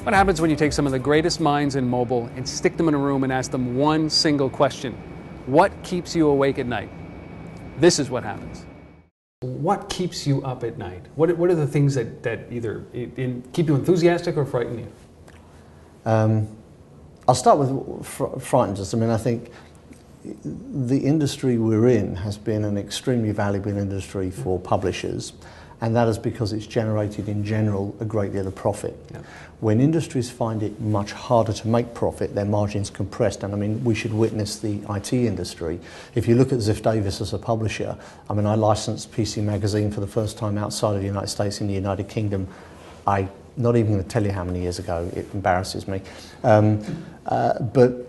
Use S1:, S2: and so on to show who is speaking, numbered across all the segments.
S1: What happens when you take some of the greatest minds in mobile and stick them in a room and ask them one single question? What keeps you awake at night? This is what happens. What keeps you up at night? What are the things that either keep you enthusiastic or frighten you?
S2: I'll start with frightens us. I mean, I think the industry we're in has been an extremely valuable industry for publishers, and that is because it's generated in general a great deal of profit. Yeah. When industries find it much harder to make profit, their margins compressed, and I mean, we should witness the IT industry. If you look at Ziff Davis as a publisher, I mean, I licensed PC Magazine for the first time outside of the United States in the United Kingdom. I'm not even going to tell you how many years ago, it embarrasses me. But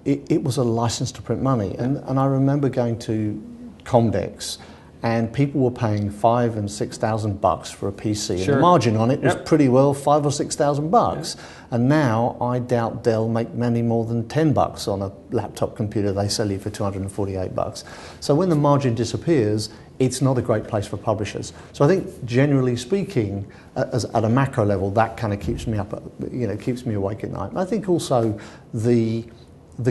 S2: it was a license to print money, and I remember going to Comdex, and people were paying $5,000 and $6,000 for a PC. Sure. And the margin on it was pretty well $5,000 or $6,000. And now I doubt Dell make many more than $10 on a laptop computer they sell you for $248. So when the margin disappears, it's not a great place for publishers. So I think, generally speaking, at a macro level, that kind of keeps me up, keeps me awake at night. And I think also the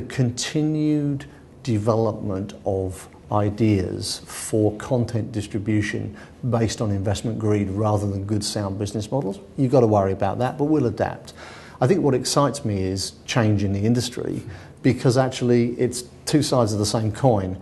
S2: continued development of ideas for content distribution based on investment greed rather than good sound business models. You've got to worry about that, but we'll adapt. I think what excites me is change in the industry, because actually it's two sides of the same coin.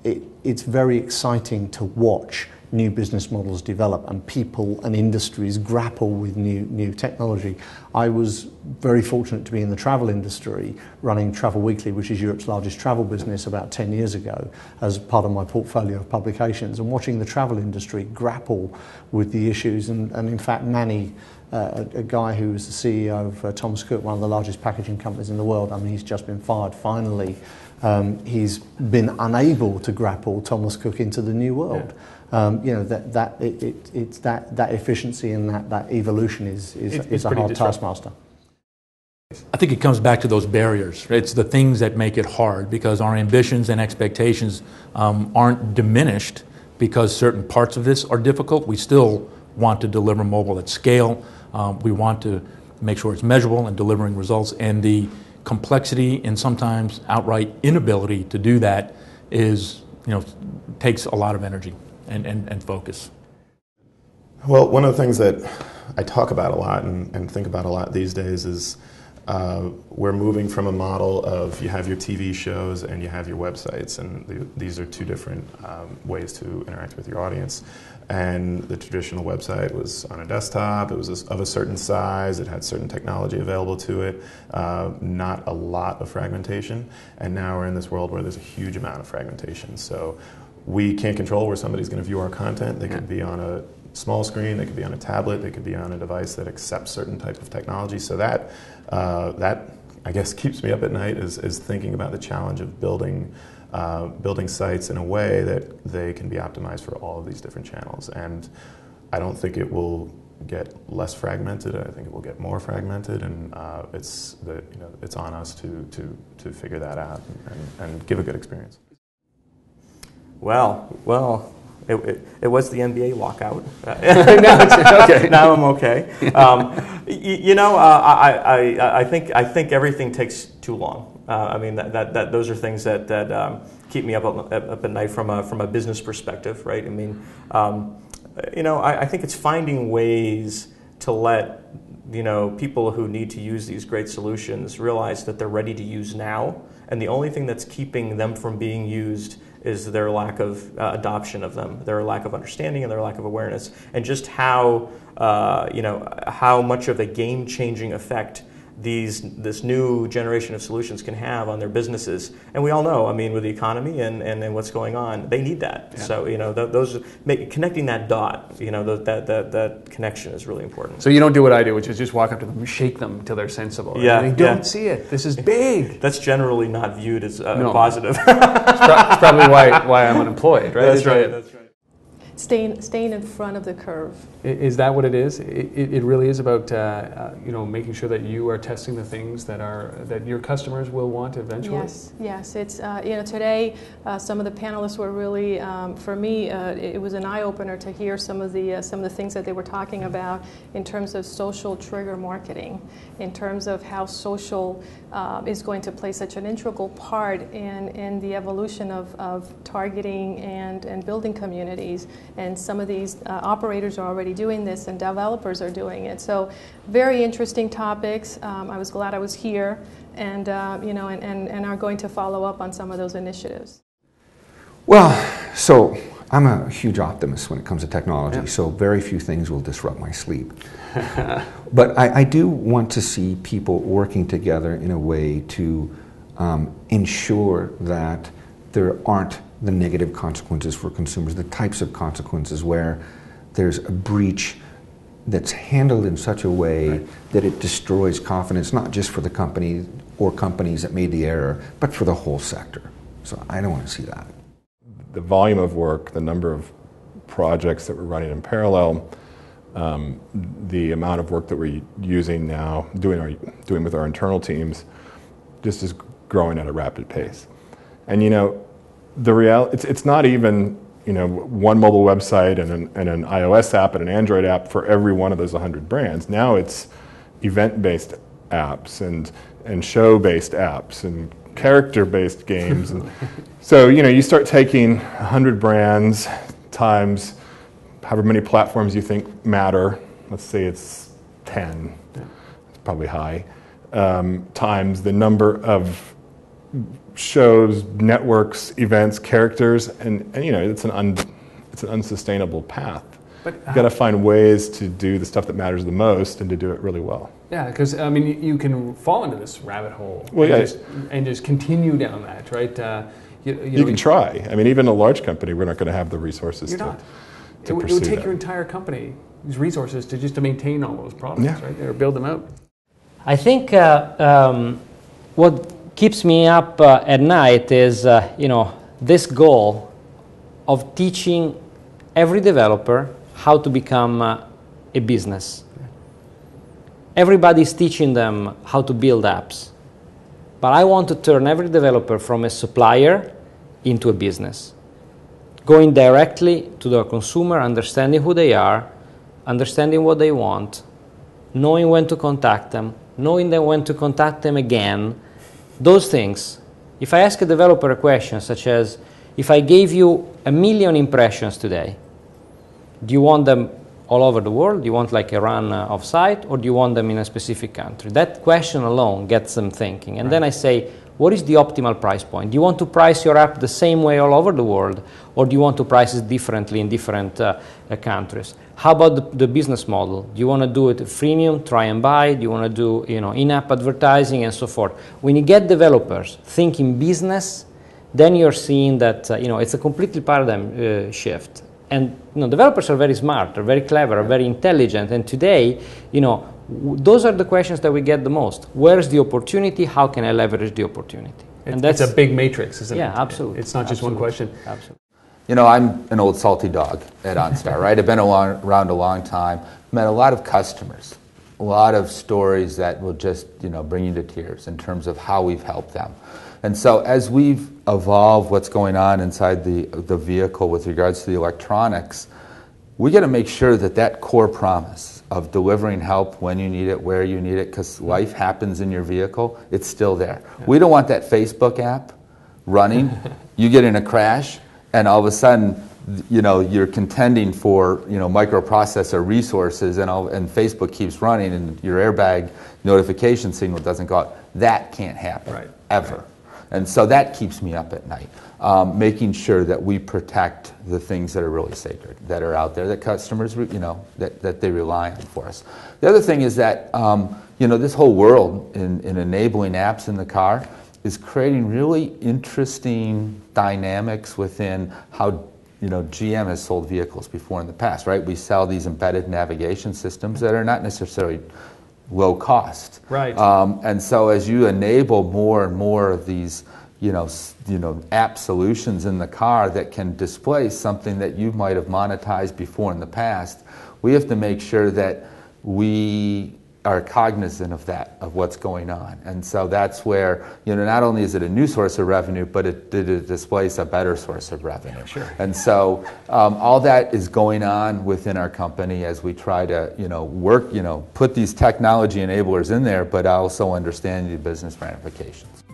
S2: It's very exciting to watch new business models develop and people and industries grapple with new technology. I was very fortunate to be in the travel industry running Travel Weekly, which is Europe's largest travel business, about 10 years ago as part of my portfolio of publications, and watching the travel industry grapple with the issues. And in fact, Manny, a guy who was the CEO of Thomas Cook, one of the largest packaging companies in the world, I mean, he's just been fired finally. He's been unable to grapple Thomas Cook into the new world. It's that efficiency and that evolution is a hard taskmaster.
S3: I think it comes back to those barriers. It's the things that make it hard, because our ambitions and expectations aren't diminished because certain parts of this are difficult. We still want to deliver mobile at scale. We want to make sure it's measurable and delivering results, and the complexity and sometimes outright inability to do that takes a lot of energy and focus.
S4: Well, one of the things that I talk about a lot and think about a lot these days is we're moving from a model of you have your TV shows and you have your websites, and these are two different ways to interact with your audience. And the traditional website was on a desktop, it was of a certain size, it had certain technology available to it, not a lot of fragmentation. And now we're in this world where there's a huge amount of fragmentation. So we can't control where somebody's going to view our content. They could be on a small screen, they could be on a tablet, they could be on a device that accepts certain type of technology. So that I guess keeps me up at night is thinking about the challenge of building sites in a way that they can be optimized for all of these different channels. And I don't think it will get less fragmented. I think it will get more fragmented, and it's on us to figure that out and give a good experience.
S5: Well, it was the NBA lockout.
S1: Okay.
S5: Now I'm okay. I think everything takes too long. I mean, those are things that keep me up at night from a business perspective, right? I mean, I think it's finding ways to let people who need to use these great solutions realize that they're ready to use now, and the only thing that's keeping them from being used is their lack of adoption of them, their lack of understanding, and their lack of awareness, and just how much of a game-changing effect this new generation of solutions can have on their businesses. And we all know, I mean, with the economy and what's going on, they need that. Yeah. So connecting that dot, that connection is really important.
S1: So you don't do what I do, which is just walk up to them and shake them until they're sensible. Right?
S5: Yeah,
S1: they don't see it. This is big.
S5: That's generally not viewed as positive.
S1: It's probably why I'm unemployed, right?
S5: That's right.
S6: staying in front of the curve.
S1: Is that what it is? It really is about making sure that you are testing the things that your customers will want eventually.
S6: Yes. It's today some of the panelists were really for me it was an eye opener to hear some of the things that they were talking about in terms of social trigger marketing, in terms of how social is going to play such an integral part in the evolution of targeting and building communities. And some of these operators are already doing this, and developers are doing it. So, very interesting topics. I was glad I was here, and and are going to follow up on some of those initiatives.
S7: Well, so I'm a huge optimist when it comes to technology. So very few things will disrupt my sleep. But I do want to see people working together in a way to ensure that there aren't the negative consequences for consumers, the types of consequences where there's a breach that's handled in such a way that it destroys confidence, not just for the company or companies that made the error, but for the whole sector. So I don't want to see that.
S8: The volume of work, the number of projects that we're running in parallel, the amount of work that we're using now, doing with our internal teams, just is growing at a rapid pace. And it's not even one mobile website and an iOS app and an Android app for every one of those 100 brands. Now it's event-based apps and show-based apps and character-based games. And so you start taking 100 brands times however many platforms you think matter. Let's say it's 10. It's probably high. Times the number of shows, networks, events, characters, and it's an unsustainable path. But you've got to find ways to do the stuff that matters the most and to do it really well.
S1: Yeah, because you can fall into this rabbit hole and just continue down that, right?
S8: You can try. Even a large company, we're not going to have the resources to pursue
S1: it would take your entire company, these resources, to maintain all those products, right? Or build them out.
S9: I think what keeps me up at night is this goal of teaching every developer how to become a business. Everybody's teaching them how to build apps, but I want to turn every developer from a supplier into a business, going directly to the consumer, understanding who they are, understanding what they want, knowing when to contact them, knowing when to contact them again. Those things. If I ask a developer a question such as, if I gave you 1 million impressions today, do you want them all over the world? Do you want like a run off-site, or do you want them in a specific country? That question alone gets them thinking. And then I say, what is the optimal price point? Do you want to price your app the same way all over the world, or do you want to price it differently in different countries? How about the business model? Do you want to do it freemium, try and buy? Do you want to do in-app advertising and so forth? When you get developers thinking business, then you're seeing that it's a completely paradigm shift. And developers are very smart, are very clever, are very intelligent. And today, those are the questions that we get the most. Where's the opportunity? How can I leverage the opportunity?
S1: And that's a big matrix, isn't it?
S9: Yeah, absolutely.
S1: It's not just one question.
S9: Absolutely.
S10: I'm an old salty dog at OnStar, right? I've been around a long time, met a lot of customers, a lot of stories that will just, bring you to tears in terms of how we've helped them. And so as we've evolved what's going on inside the vehicle with regards to the electronics, we got to make sure that core promise of delivering help when you need it, where you need it, because life happens in your vehicle, it's still there. Yeah. We don't want that Facebook app running, you get in a crash, and all of a sudden, you're contending for, microprocessor resources, and Facebook keeps running, and your airbag notification signal doesn't go out. That can't happen, ever. Right. And so that keeps me up at night, making sure that we protect the things that are really sacred, that are out there, that customers, that they rely on for us. The other thing is that, this whole world in enabling apps in the car is creating really interesting dynamics within how GM has sold vehicles before in the past, right? We sell these embedded navigation systems that are not necessarily low cost.
S1: Right.
S10: And so as you enable more and more of these app solutions in the car that can displace something that you might have monetized before in the past. We have to make sure that we are cognizant of that, of what's going on. And so that's where, not only is it a new source of revenue, but it displace a better source of revenue.
S3: Sure.
S10: And so all that is going on within our company as we try to, work, put these technology enablers in there, but also understand the business ramifications.